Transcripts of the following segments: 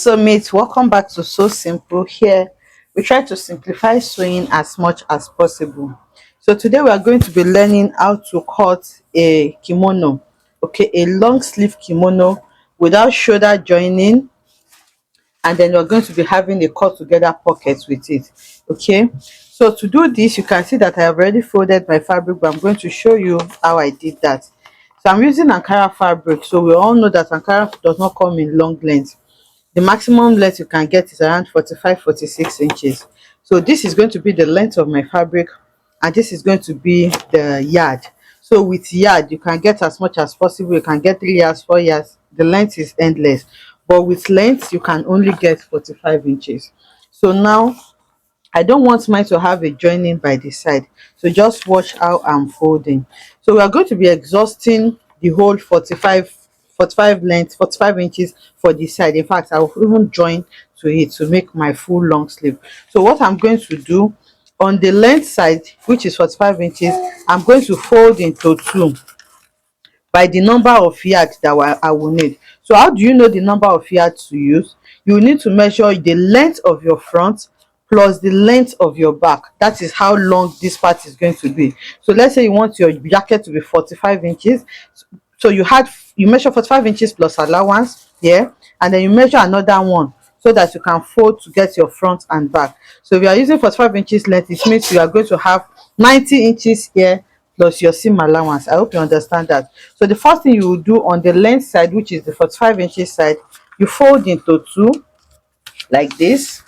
So mates, welcome back to So Simple. Here we try to simplify sewing as much as possible. So today we are going to be learning how to cut a kimono, okay, a long sleeve kimono without shoulder joining, and then we're going to be having a cut together pocket with it. Okay, so to do this, you can see that I have already folded my fabric, but I'm going to show you how I did that. So I'm using Ankara fabric. So we all know that Ankara does not come in long length. The maximum length you can get is around 45-46 inches. So this is going to be the length of my fabric, and this is going to be the yard. So with yard you can get as much as possible. You can get 3 yards, 4 yards. The length is endless, but with length you can only get 45 inches. So now I don't want mine to have a joining by the side, so just watch how I'm folding. So we are going to be exhausting the whole 45 length, 45 inches for the side. In fact, I will even join to it to make my full long sleeve. So what I'm going to do on the length side, which is 45 inches, I'm going to fold into two by the number of yards that I will need. So how do you know the number of yards to use? You need to measure the length of your front plus the length of your back. That is how long this part is going to be. So let's say you want your jacket to be 45 inches. So you measure 45 inches plus allowance here, and then you measure another one so that you can fold to get your front and back. So if you are using 45 inches length, it means you are going to have 90 inches here plus your seam allowance. I hope you understand that. So the first thing you will do on the length side, which is the 45 inches side, you fold into two like this.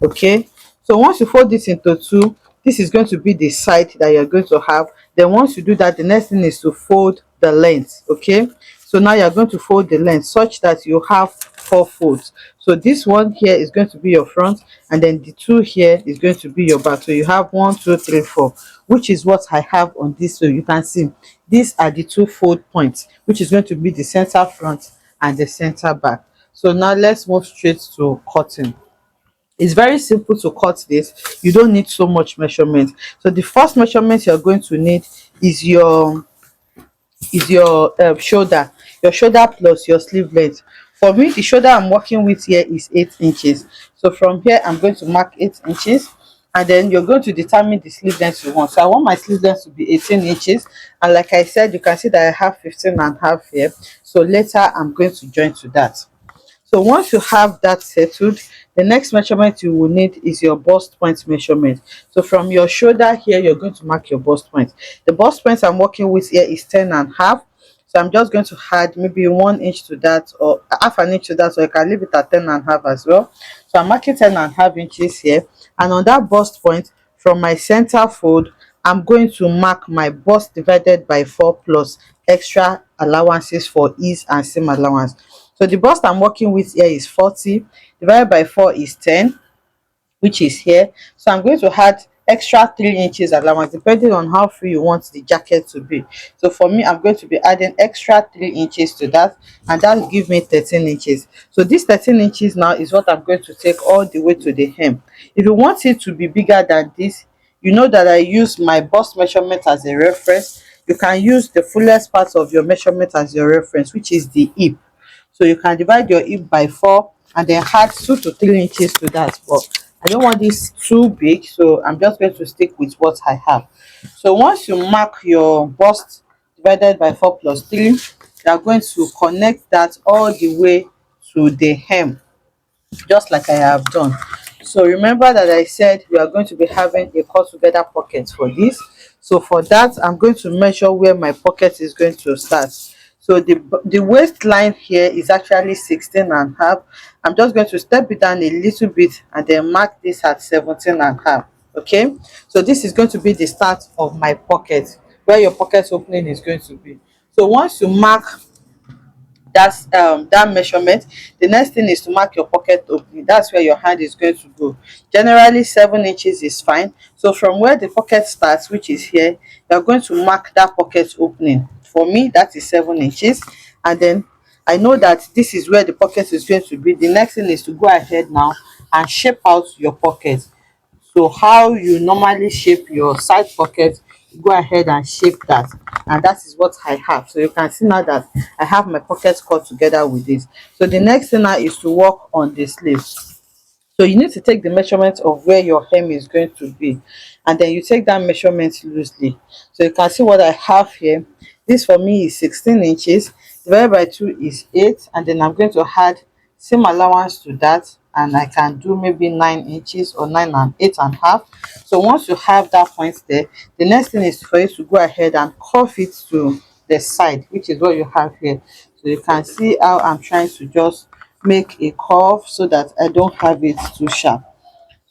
Okay, so once you fold this into two, this is going to be the side that you're going to have. Then once you do that, the next thing is to fold the length. Okay, so now you're going to fold the length such that you have 4 folds. So this one here is going to be your front, and then the two here is going to be your back. So you have 1, 2, 3, 4, which is what I have on this. So you can see these are the 2 fold points, which is going to be the center front and the center back. So now let's move straight to cutting. It's very simple to cut this. You don't need so much measurement. So the first measurement you're going to need is your shoulder, your shoulder plus your sleeve length. For me, the shoulder I'm working with here is 8 inches. So from here I'm going to mark 8 inches, and then you're going to determine the sleeve length you want. So I want my sleeve length to be 18 inches, and like I said, you can see that I have 15 and a half here. So later I'm going to join to that. So once you have that settled, the next measurement you will need is your bust point measurement. So from your shoulder here, you're going to mark your bust point. The bust point I'm working with here is 10 and a half. So I'm just going to add maybe 1 inch to that, or half an inch to that, so I can leave it at 10 and a half as well. So I'm marking 10 and a half inches here. And on that bust point, from my center fold, I'm going to mark my bust divided by 4 plus extra allowances for ease and seam allowance. So the bust I'm working with here is 40, divided by 4 is 10, which is here. So I'm going to add extra 3 inches allowance depending on how free you want the jacket to be. So for me, I'm going to be adding extra 3 inches to that, and that will give me 13 inches. So this 13 inches now is what I'm going to take all the way to the hem. If you want it to be bigger than this, you know that I use my bust measurement as a reference. You can use the fullest part of your measurement as your reference, which is the hip. So you can divide your hip by 4 and then add 2 to 3 inches to that. But I don't want this too big, so I'm just going to stick with what I have. So once you mark your bust divided by 4 plus 3, you are going to connect that all the way to the hem, just like I have done. So remember that I said we are going to be having a cut together pocket for this. So for that, I'm going to measure where my pocket is going to start. So the waistline here is actually 16 and a half. I'm just going to step it down a little bit and then mark this at 17 and a half. Okay, so this is going to be the start of my pocket, where your pocket opening is going to be. So once you mark that measurement, the next thing is to mark your pocket opening. That's where your hand is going to go. Generally 7 inches is fine. So from where the pocket starts, which is here, you're going to mark that pocket opening. For me, that is 7 inches, and then I know that this is where the pocket is going to be. The next thing is to go ahead now and shape out your pocket. So how you normally shape your side pocket, go ahead and shape that, and that is what I have. So you can see now that I have my pocket cut together with this. So the next thing now is to work on the sleeve. So you need to take the measurement of where your hem is going to be, and then you take that measurement loosely. So you can see what I have here. This for me is 16 inches, divided by 2 is 8, and then I'm going to add same allowance to that, and I can do maybe 9 inches or 9 and 8.5. So once you have that point there, the next thing is for you to go ahead and curve it to the side, which is what you have here. So you can see how I'm trying to just make a curve so that I don't have it too sharp.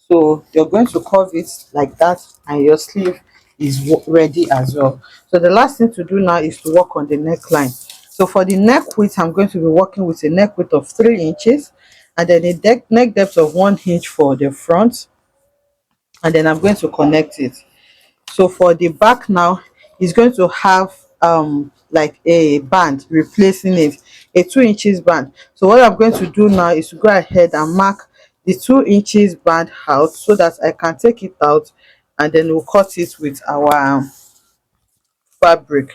So you're going to curve it like that, and your sleeve is ready as well. So the last thing to do now is to work on the neckline. So for the neck width, I'm going to be working with a neck width of 3 inches, and then a neck depth of 1 inch for the front, and then I'm going to connect it. So for the back now, it's going to have like a band replacing it, a 2 inches band. So what I'm going to do now is to go ahead and mark the 2 inches band out so that I can take it out, and then we'll cut it with our fabric.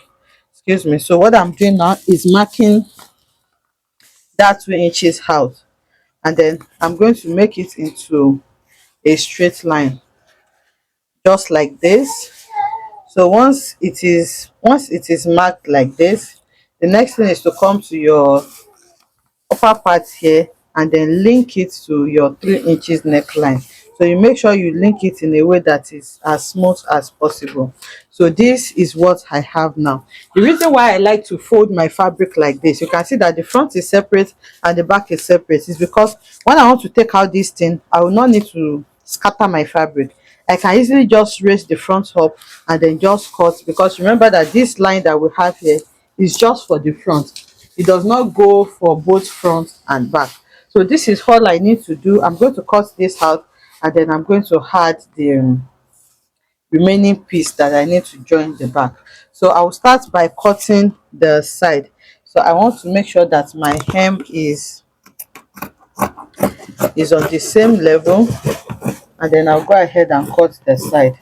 Excuse me. So what I'm doing now is marking that 2 inches out, and then I'm going to make it into a straight line, just like this. So once it is marked like this, the next thing is to come to your upper part here, and then link it to your 3 inches neckline. So you make sure you link it in a way that is as smooth as possible. So this is what I have now. The reason why I like to fold my fabric like this, you can see that the front is separate and the back is separate, is because when I want to take out this thing, I will not need to scatter my fabric. I can easily just raise the front up and then just cut, because remember that this line that we have here is just for the front. It does not go for both front and back. So this is all I need to do. I'm going to cut this out, and then I'm going to add the remaining piece that I need to join the back. So I'll start by cutting the side. So I want to make sure that my hem is on the same level, and then I'll go ahead and cut the side.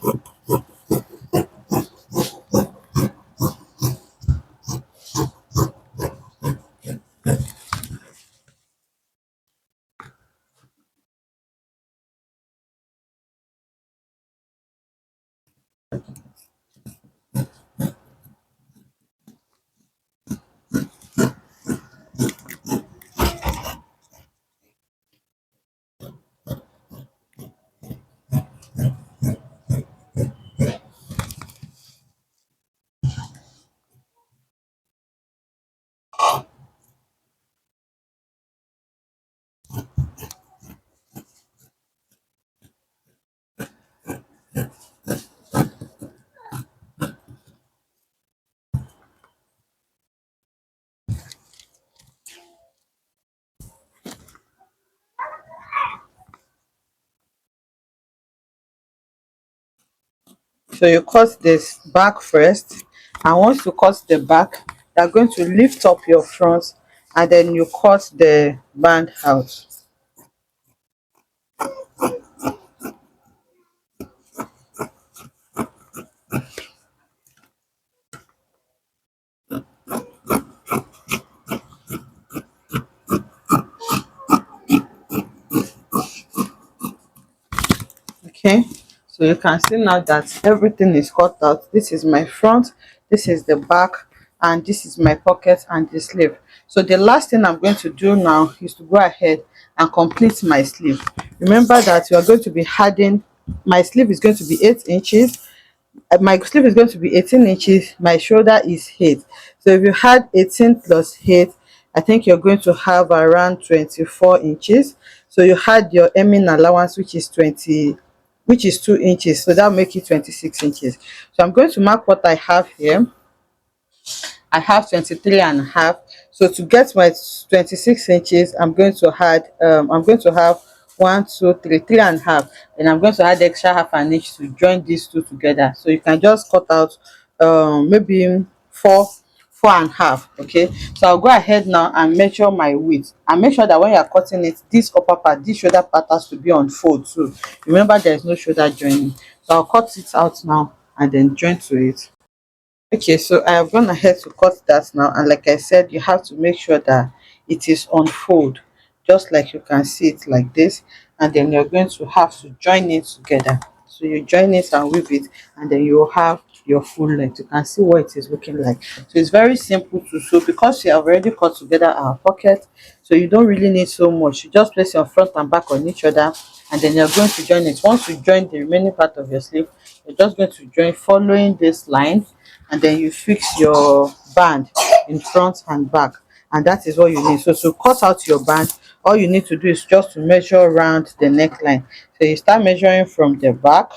So you cut this back first, and once you cut the back, you're going to lift up your front, and then you cut the band out. Okay, so you can see now that everything is cut out. This is my front, this is the back, and this is my pocket and the sleeve. So the last thing I'm going to do now is to go ahead and complete my sleeve. Remember that you are going to be adding, my sleeve is going to be 8 inches, my sleeve is going to be 18 inches, my shoulder is 8. So if you had 18 plus 8, I think you're going to have around 24 inches. So you had your hemming allowance, which is 20, which is 2 inches, so that'll make it 26 inches. So I'm going to mark what I have here. I have 23 and a half. So to get my 26 inches, I'm going to have 1, 2, 3, 3.5, and I'm going to add extra half an inch to join these two together. So you can just cut out maybe 4.5. Okay, so I'll go ahead now and measure my width, and make sure that when you're cutting it, this upper part, this shoulder part has to be on fold too. Remember, there is no shoulder joining. So I'll cut it out now and then join to it. Okay, so I have gone ahead to cut that now, and like I said, you have to make sure that it is on fold, just like you can see it like this, and then you're going to have to join it together. So you join it and weave it, and then you will have your full length. You can see what it is looking like. So it's very simple to sew because you have already cut together our pocket, so you don't really need so much. You just place your front and back on each other, and then you're going to join it. Once you join the remaining part of your sleeve, you're just going to join following this line, and then you fix your band in front and back, and that is what you need. So to cut out your band, all you need to do is just to measure around the neckline. So you start measuring from the back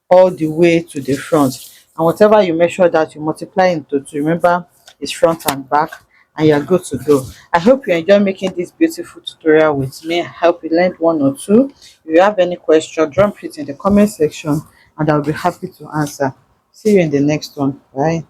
all the way to the front, and whatever you measure that you multiply into two. Remember, it's front and back, and you're good to go. I hope you enjoy making this beautiful tutorial with me. I hope you learned one or two. If you have any question, drop it in the comment section and I'll be happy to answer. See you in the next one. Bye.